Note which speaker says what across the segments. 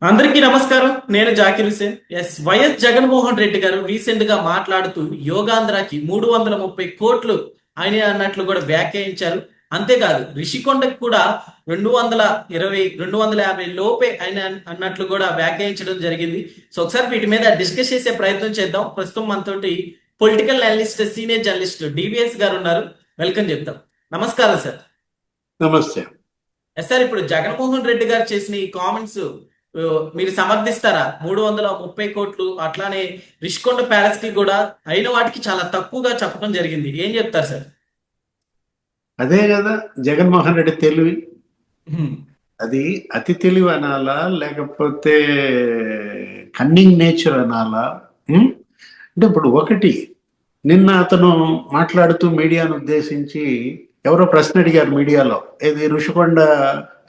Speaker 1: అందరికీ నమస్కారం. నేను జాకిర్ హుసేన్. వైఎస్ జగన్మోహన్ రెడ్డి గారు రీసెంట్ గా మాట్లాడుతూ యోగాంధ్రకి 330 కోట్లు ఆయన అన్నట్లు కూడా వ్యాఖ్యానించారు. అంతేకాదు రిషికొండకి కూడా 250 లోపే ఆయన అన్నట్లు కూడా వ్యాఖ్యానించడం జరిగింది. సో ఒకసారి వీటి మీద డిస్కస్ చేసే ప్రయత్నం చేద్దాం. ప్రస్తుతం మనతోటి political analyst, senior journalist DVS గారు ఉన్నారు. వెల్కమ్ చెప్తాం. నమస్కారం సార్.
Speaker 2: నమస్తే.
Speaker 1: సార్, ఇప్పుడు జగన్మోహన్ రెడ్డి గారు చేసిన ఈ కామెంట్స్ మీరు సమర్థిస్తారా? 330 కోట్లు అట్లానే రిషికొండ ప్యాలెస్ కి కూడా అయిన వాటికి చాలా తక్కువగా చెప్పడం జరిగింది. ఏం చెప్తారు సార్?
Speaker 2: అదే కదా జగన్మోహన్ రెడ్డి తెలివి.
Speaker 1: హ్మ్.
Speaker 2: అది అతి తెలివి అనాలా, లేకపోతే కన్నింగ్ నేచర్ అనాలా? అంటే ఇప్పుడు ఒకటి, నిన్న అతను మాట్లాడుతూ మీడియాను ఉద్దేశించి ఎవరో ప్రశ్న అడిగారు మీడియాలో, ఇది ఋషికొండ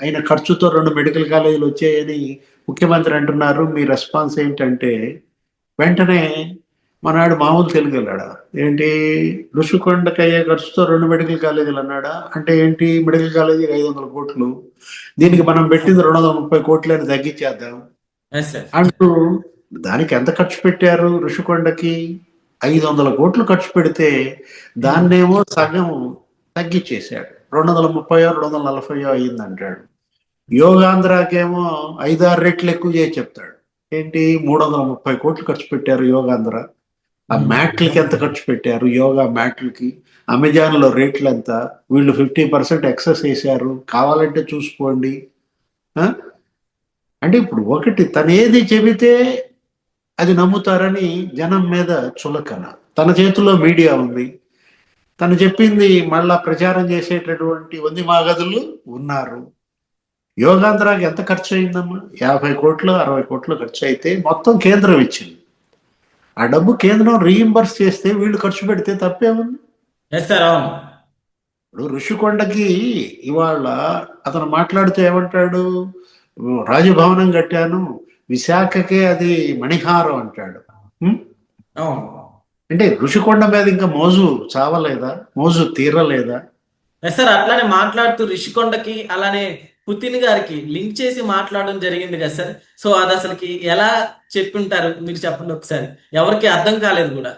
Speaker 2: అయిన ఖర్చుతో 2 మెడికల్ కాలేజీలు వచ్చాయని ముఖ్యమంత్రి అంటున్నారు, మీ రెస్పాన్స్ ఏంటంటే, వెంటనే మనాడు మామూలు తెలుగు వెళ్ళాడా ఏంటి, ఋషికొండకి అయ్యే ఖర్చుతో 2 మెడికల్ కాలేజీలు అన్నాడా? అంటే ఏంటి, మెడికల్ కాలేజీకి 500 కోట్లు, దీనికి మనం పెట్టింది 230 కోట్లు అని తగ్గించేద్దాం అంటూ, దానికి ఎంత ఖర్చు పెట్టారు ఋషికొండకి? 500 కోట్లు ఖర్చు పెడితే దాన్నేమో సగం తగ్గించేశాడు, 230 240 అయ్యింది అంటాడు. యోగాంధ్రాకేమో 5-6 రెట్లు ఎక్కువ చేసి చెప్తాడు. ఏంటి, 330 కోట్లు ఖర్చు పెట్టారు యోగాంధ్ర. ఆ మ్యాట్లకి ఎంత ఖర్చు పెట్టారు, యోగా మ్యాట్లకి? అమెజాన్ లో రేట్లు ఎంత? వీళ్ళు 50% ఎక్సెస్ వేశారు, కావాలంటే చూసుకోండి. అంటే ఇప్పుడు ఒకటి, తను ఏది చెబితే అది నమ్ముతారని జనం మీద చులకన. తన చేతుల్లో మీడియా ఉంది, తను చెప్పింది మళ్ళా ప్రచారం చేసేటటువంటి వంది మాగదులు ఉన్నారు. యోగాంధ్రాకి ఎంత ఖర్చు అయిందమ్మా? 50 కోట్లు 60 కోట్లు ఖర్చు అయితే మొత్తం కేంద్రం ఇచ్చింది. ఆ డబ్బు కేంద్రం రీఇంబర్స్ చేస్తే వీళ్ళు ఖర్చు పెడితే తప్పేముంది? ఇప్పుడు ఋషికొండకి ఇవాళ అతను మాట్లాడుతూ ఏమంటాడు, రాజభవనం కట్టాను, విశాఖకే అది మణిహారం అంటాడు. అంటే ఋషికొండ మీద ఇంకా మోజు చావలేదా, మోజు తీరలేదా?
Speaker 1: సార్, అట్లానే మాట్లాడుతూ రిషికొండకి అలానే పుతిన్ గారికి లింక్ చేసి మాట్లాడడం జరిగింది కదా సార్. సో అది అసలుకి ఎలా చెప్పుంటారు మీరు చెప్పండి ఒకసారి. ఎవరికి అర్థం కాలేదు కూడా.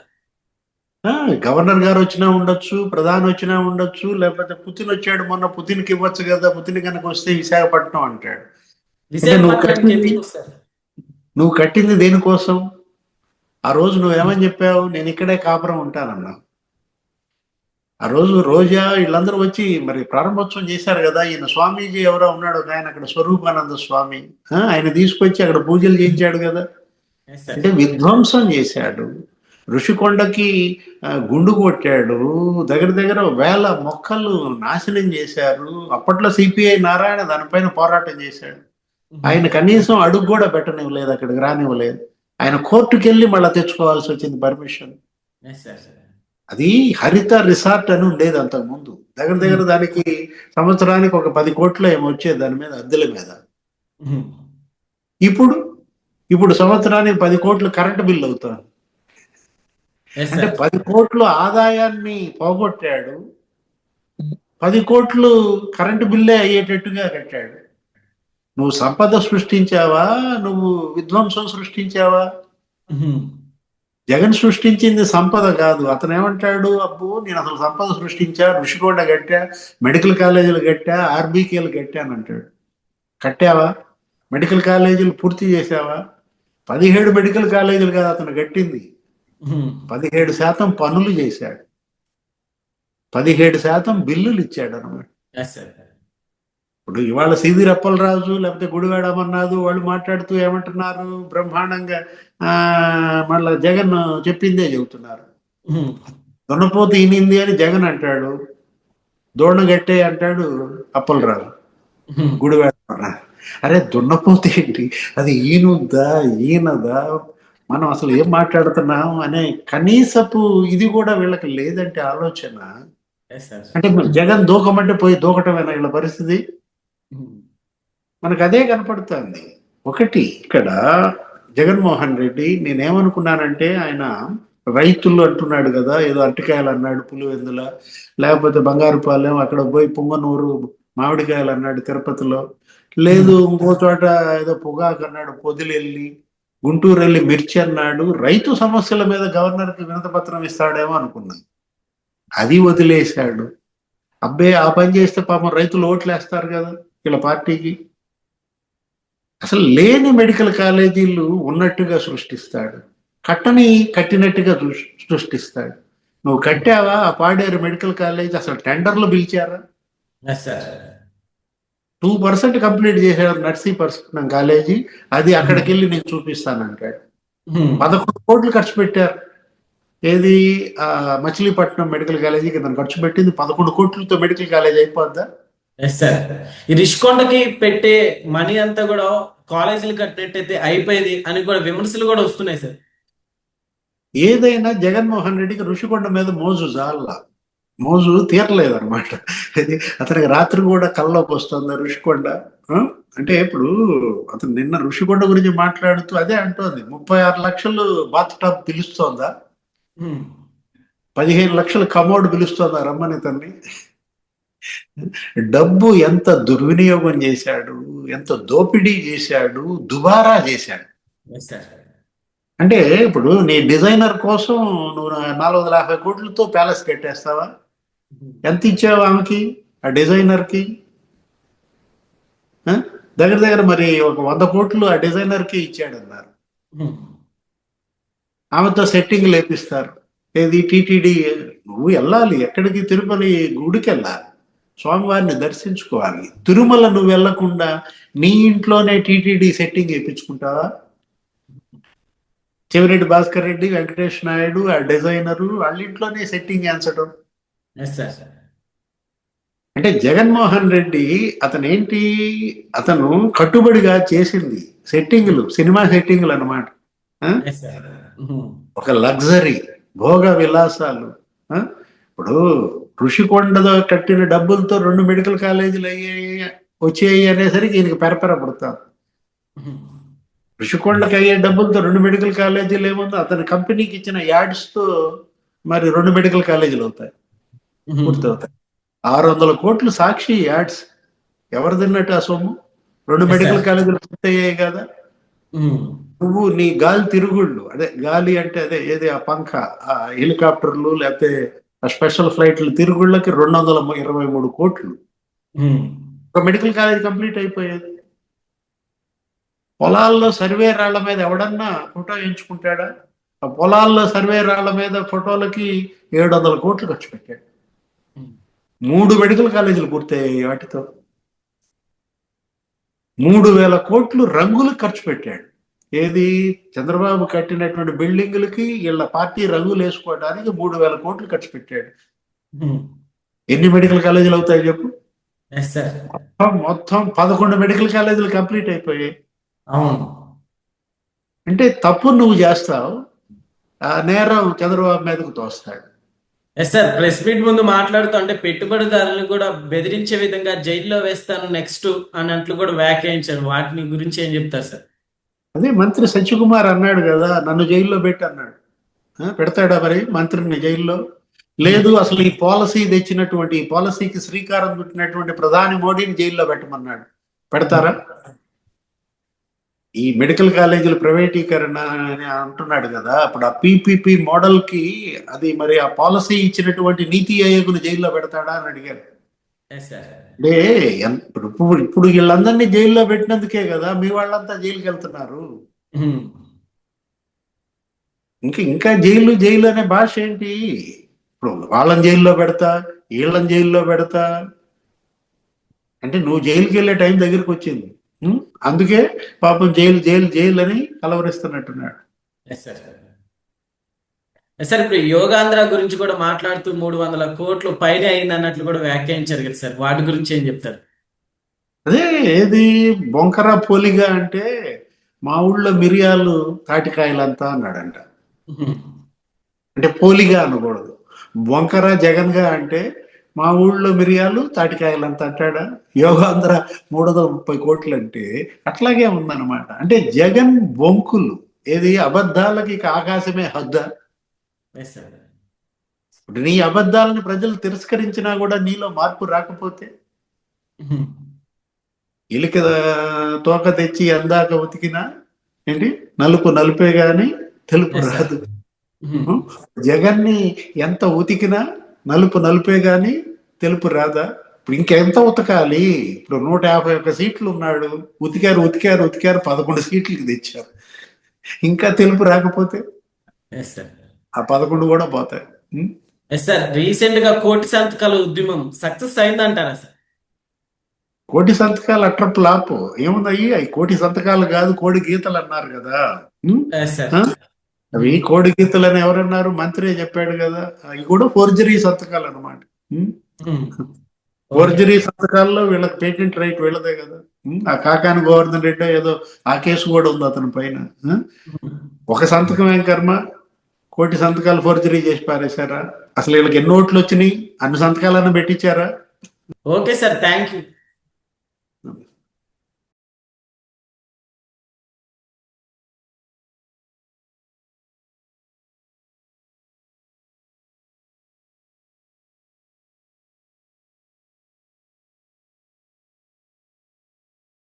Speaker 2: గవర్నర్ గారు వచ్చినా ఉండొచ్చు, ప్రధాని వచ్చినా ఉండొచ్చు, లేకపోతే పుతిన్ వచ్చాడు మొన్న, పుతిన్కి ఇవ్వచ్చు కదా, పుతిన్ కనుక వస్తే విశాఖపట్నం అంటాడు. అంటే నువ్వు కట్టింది దేనికోసం? ఆ రోజు నువ్వేమని చెప్పావు, నేను ఇక్కడే కాపురం ఉంటానన్నా. ఆ రోజు రోజా వీళ్ళందరూ వచ్చి మరి ప్రారంభోత్సవం చేశారు కదా, ఈయన స్వామీజీ ఎవరో ఉన్నాడు ఒక ఆయన అక్కడ, స్వరూపానంద స్వామి, ఆయన తీసుకొచ్చి అక్కడ పూజలు చేయించాడు కదా. అంటే విధ్వంసం చేశాడు, ఋషికొండకి గుండు కొట్టాడు, దగ్గర దగ్గర 1000 మొక్కలు నాశనం చేశారు. అప్పట్లో సిపిఐ నారాయణ దానిపైన పోరాటం చేశాడు. ఆయన కనీసం అడుగు కూడా పెట్టనివ్వలేదు, అక్కడికి రానివ్వలేదు. ఆయన కోర్టుకు వెళ్ళి మళ్ళీ తెచ్చుకోవాల్సి వచ్చింది పర్మిషన్. అది హరిత రిసార్ట్ అని ఉండేది అంతకు ముందు. దగ్గర దగ్గర దానికి సంవత్సరానికి ఒక 10 కోట్లు ఏమో వచ్చేది దాని మీద, అద్దెల మీద. ఇప్పుడు ఇప్పుడు సంవత్సరానికి 10 కోట్లు కరెంటు బిల్లు అవుతుంది. అంటే 10 కోట్లు ఆదాయాన్ని పోగొట్టాడు, 10 కోట్లు కరెంటు బిల్లే అయ్యేటట్టుగా కట్టాడు. నువ్వు సంపద సృష్టించావా, నువ్వు విధ్వంసం సృష్టించావా? జగన్ సృష్టించింది సంపద కాదు. అతను ఏమంటాడు, అబ్బో నేను అసలు సంపద సృష్టించా, ఋషికొండ కట్టా, మెడికల్ కాలేజీలు కట్టా, ఆర్బీకేలు కట్టాను అంటాడు. కట్టావా? మెడికల్ కాలేజీలు పూర్తి చేసావా? 17 మెడికల్ కాలేజీలు కాదు అతను కట్టింది, 17% పనులు చేశాడు, 17% బిల్లులు ఇచ్చాడు అనమాట. ఇప్పుడు ఇవాళ సివి రప్పలరాజు లేకపోతే గుడివాడ అమర్నాథ్ వాళ్ళు మాట్లాడుతూ ఏమంటున్నారు, బ్రహ్మాండంగా మళ్ళా జగన్ చెప్పిందే చెబుతున్నారు. దున్నపోతు ఈనింది అని జగన్ అంటాడు, దోణగట్టే అంటాడు అప్పలరాజు, గుడివాడ అమర్నాథ్. అరే దున్నపోతు ఏంటి, అది ఈనుద్దా ఈనదా, మనం అసలు ఏం మాట్లాడుతున్నాం అనే కనీసపు ఇది కూడా వీళ్ళకి లేదంటే ఆలోచన. అంటే జగన్ దూకమంటే పోయి దూకటమేనా వీళ్ళ పరిస్థితి? మనకు అదే కనపడుతుంది. ఒకటి, ఇక్కడ జగన్మోహన్ రెడ్డి నేనేమనుకున్నానంటే, ఆయన రైతులు అంటున్నాడు కదా, ఏదో అరటికాయలు అన్నాడు పులివెందుల, లేకపోతే బంగారుపాలెం, అక్కడ పోయి పుంగనూరు మామిడికాయలు అన్నాడు తిరుపతిలో. లేదు ఇంకో చోట ఏదో పొగాకు అన్నాడు పొదిలెల్లి. గుంటూరు వెళ్ళి మిర్చి అన్నాడు. రైతు సమస్యల మీద గవర్నర్కి వినతి పత్రం ఇస్తాడేమో అనుకున్నాను. అది వదిలేశాడు. అబ్బే ఆ పని చేస్తే పాపం రైతులు ఓట్లు వేస్తారు కదా వీళ్ళ పార్టీకి. అసలు లేని మెడికల్ కాలేజీలు ఉన్నట్టుగా సృష్టిస్తాడు. కట్టని కట్టినట్టుగా సృష్టిస్తాడు. నువ్వు కట్టావా ఆ పాడేరు మెడికల్ కాలేజ్? అసలు టెండర్లు పిలిచారా?
Speaker 1: Yes sir.
Speaker 2: 2% కంప్లీట్ చేశారు నర్సీపట్నం కాలేజీ. అది అక్కడికి వెళ్ళి నేను చూపిస్తానంటాడు. 11 కోట్లు ఖర్చు పెట్టారు. ఏది మచిలీపట్నం మెడికల్ కాలేజీకి దాన్ని ఖర్చు పెట్టింది 11 కోట్లతో మెడికల్ కాలేజ్ అయిపోద్దా?
Speaker 1: Yes sir. ఈ రిషికొండకి పెట్టే మనీ అంతా కూడా కాలేజీలు కట్టినట్టయితే అయిపోయేది అని కూడా విమర్శలు కూడా వస్తున్నాయి సార్.
Speaker 2: ఏదైనా జగన్మోహన్ రెడ్డికి ఋషికొండ మీద మోజు జాల మోజు తీరలేదు అనమాట. అది అతనికి రాత్రి కూడా కల్లోకి వస్తుంది ఋషికొండ. అంటే ఇప్పుడు అతను నిన్న ఋషికొండ గురించి మాట్లాడుతూ అదే అంటోంది. 36 లక్షలు బాత్ టబ్ పిలుస్తోందా? 15 లక్షలు కమోడ్ పిలుస్తోందా రమ్మని తన్ని? డబ్బు ఎంత దుర్వినియోగం చేశాడు, ఎంత దోపిడీ చేశాడు, దుబారా చేశాడు.
Speaker 1: Yes sir.
Speaker 2: అంటే ఇప్పుడు నీ డిజైనర్ కోసం నువ్వు 450 కోట్లతో ప్యాలెస్ కట్టేస్తావా? ఎంత ఇచ్చావు ఆమెకి, ఆ డిజైనర్కి? దగ్గర దగ్గర మరి ఒక 100 కోట్లు ఆ డిజైనర్కి ఇచ్చాడన్నారు. ఆమెతో సెట్టింగ్ లేపిస్తారు. ఏది టీటీడీ? నువ్వు వెళ్ళాలి ఎక్కడికి? తిరుపతి గుడికి వెళ్ళాలి, స్వామివారిని దర్శించుకోవాలి. తిరుమల నువ్వు వెళ్లకుండా నీ ఇంట్లోనే టీటీడీ సెట్టింగ్ వేయించుకుంటావా? చెవిరెడ్డి భాస్కర్ రెడ్డి, వెంకటేష్ నాయుడు, ఆ డిజైనరు వాళ్ళ ఇంట్లోనే సెట్టింగ్ వేయించడం. అంటే జగన్మోహన్ రెడ్డి అతను కట్టుబడిగా చేసింది సెట్టింగులు, సినిమా సెట్టింగులు అన్నమాట. ఒక లగ్జరీ, భోగ విలాసాలు. ఇప్పుడు ఋషికొండలో కట్టిన డబ్బులతో 2 మెడికల్ కాలేజీలు వచ్చాయి అనేసరికి ఈయనకి పెరపెర పడతారు. ఋషికొండకి అయ్యే డబ్బులతో 2 మెడికల్ కాలేజీలు ఏముందో, అతని కంపెనీకి ఇచ్చిన యాడ్స్ తో మరి 2 మెడికల్ కాలేజీలు అవుతాయి, పూర్తవుతాయి. 600 కోట్లు సాక్షి యాడ్స్. ఎవరు తిన్నట్టు ఆ సొమ్ము? 2 మెడికల్ కాలేజీలు పూర్తయ్యాయి కదా. నువ్వు నీ గాలి తిరుగుళ్ళు, అదే గాలి అంటే అదే ఏది ఆ పంఖ, ఆ హెలికాప్టర్లు లేకపోతే ఆ స్పెషల్ ఫ్లైట్లు తిరుగుళ్ళకి 223 కోట్లు. ఒక మెడికల్ కాలేజ్ కంప్లీట్ అయిపోయేది. పొలాల్లో సర్వే రాళ్ల మీద ఎవడన్నా ఫోటో ఎంచుకుంటాడా? ఆ పొలాల్లో సర్వే రాళ్ల మీద ఫోటోలకి 700 కోట్లు ఖర్చు పెట్టాడు. 3 మెడికల్ కాలేజీలు పూర్తయ్యాయి వాటితో. 3000 కోట్లు రంగులు ఖర్చు పెట్టాడు. ఏది చంద్రబాబు కట్టినటువంటి బిల్డింగులకి వీళ్ళ పార్టీ రంగులు వేసుకోవడానికి 3000 కోట్లు ఖర్చు పెట్టాడు. ఎన్ని మెడికల్ కాలేజీలు అవుతాయి చెప్పు? మొత్తం 11 మెడికల్ కాలేజీలు కంప్లీట్ అయిపోయాయి. అంటే తప్పు నువ్వు చేస్తావు, ఆ నేరం చంద్రబాబు మీదకు తోస్తాడు.
Speaker 1: Yes sir. ప్రెస్ మీట్ ముందు మాట్లాడుతూ అంటే పెట్టుబడిదారులను కూడా బెదిరించే విధంగా జైల్లో వేస్తాను నెక్స్ట్ అన్నట్లు కూడా వ్యాఖ్యానించారు. వాటిని గురించి ఏం చెప్తారు సార్?
Speaker 2: అదే మంత్రి సత్యకుమార్ అన్నాడు కదా, నన్ను జైల్లో పెట్టి అన్నాడు. పెడతాడా మరి మంత్రిని జైల్లో? లేదు, అసలు ఈ పాలసీ తెచ్చినటువంటి, ఈ పాలసీకి శ్రీకారం చుట్టినటువంటి ప్రధాని మోడీని జైల్లో పెట్టమన్నాడు. పెడతారా? ఈ మెడికల్ కాలేజీల ప్రైవేటీకరణ అని అంటున్నాడు కదా, అప్పుడు ఆ పీపీపీ మోడల్ కి అది మరి ఆ పాలసీ ఇచ్చినటువంటి నీతి ఆయోగ్ను జైల్లో పెడతాడా అని అడిగారు. అంటే ఇప్పుడు వీళ్ళందరినీ జైల్లో పెట్టినందుకే కదా మీ వాళ్ళంతా జైలుకి వెళ్తున్నారు. ఇంకా జైలు జైలు అనే భాష ఏంటి? ఇప్పుడు వాళ్ళని జైల్లో పెడతా, వీళ్ళని జైల్లో పెడతా అంటే నువ్వు జైలుకి వెళ్ళే టైం దగ్గరికి వచ్చింది. అందుకే పాపం జైలు జైలు జైలు అని కలవరిస్తున్నట్టున్నాడు.
Speaker 1: సార్ ఇప్పుడు యోగాంధ్ర గురించి కూడా మాట్లాడుతూ 300 కోట్లు పైన అయింది అన్నట్లు కూడా వ్యాఖ్యానించారు కదా సార్, వాటి గురించి ఏం చెప్తారు?
Speaker 2: అదే ఏది బొంకర పోలిగా అంటే మా ఊళ్ళో మిరియాలు తాటికాయలంతా అన్నాడంట. అంటే పోలిగా అనకూడదు, బొంకర జగన్ గా అంటే మా ఊళ్ళో మిరియాలు తాటికాయలంతా అంటాడా? యోగాంధ్ర 330 కోట్లు అంటే అట్లాగే ఉందన్నమాట. అంటే జగన్ బొంకులు, ఏది అబద్ధాలకి ఆకాశమే హద్దా? ఇప్పుడు నీ అబద్ధాలను ప్రజలు తిరస్కరించినా కూడా నీలో మార్పు రాకపోతే
Speaker 1: ఉమ్.
Speaker 2: ఎలిక తోక తెచ్చి అందాక ఉతికినా ఏంటి నలుపు నలుపే గాని తెలుపు
Speaker 1: ఎస్ సార్.
Speaker 2: రాదు. జగన్ని ఎంత ఉతికినా నలుపు నలుపే గాని తెలుపు రాదా? ఇప్పుడు ఇంకెంత ఉతకాలి? ఇప్పుడు 151 సీట్లు ఉన్నాడు, ఉతికారు ఉతికారు ఉతికారు 11 సీట్లకి తెచ్చారు. ఇంకా తెలుపు రాకపోతే
Speaker 1: ఎస్ సార్.
Speaker 2: ఆ 11 కూడా పోతాయి. ఉం?
Speaker 1: ఎస్ సార్, రీసెంట్ గా కోటి సంతకాల ఉద్యమం సక్సెస్ అయిందంటారా సార్?
Speaker 2: కోటి సంతకాలు అట్ర ఫ్లాప్. ఏముందయ్యి అవి కోటి సంతకాలు కాదు, కోడి గీతలు అన్నారు కదా. ఉం?
Speaker 1: Yes sir.
Speaker 2: ఆ? అవి కోడి గీతలు అని ఎవరన్నారు? మంత్రి చెప్పాడు కదా. అవి కూడా ఫోర్జరీ సంతకాలు అనమాట.
Speaker 1: ఓకే.
Speaker 2: ఫోర్జరీ సంతకాల్లో వీళ్ళకి పేటెంట్ రైట్ వీళ్ళదే కదా. ఆ కాకాని గోవర్ధన్ రెడ్డి ఏదో ఆ కేసు కూడా ఉంది అతని పైన. ఒక సంతకం ఏం కర్మ, కోటి సంతకాలు ఫోర్జరీ చేసి పారేశారా? అసలు వీళ్ళకి ఎన్ని ఓట్లు వచ్చినాయి? అన్ని సంతకాలన్నా పెట్టించారా?
Speaker 1: Okay sir, thank you.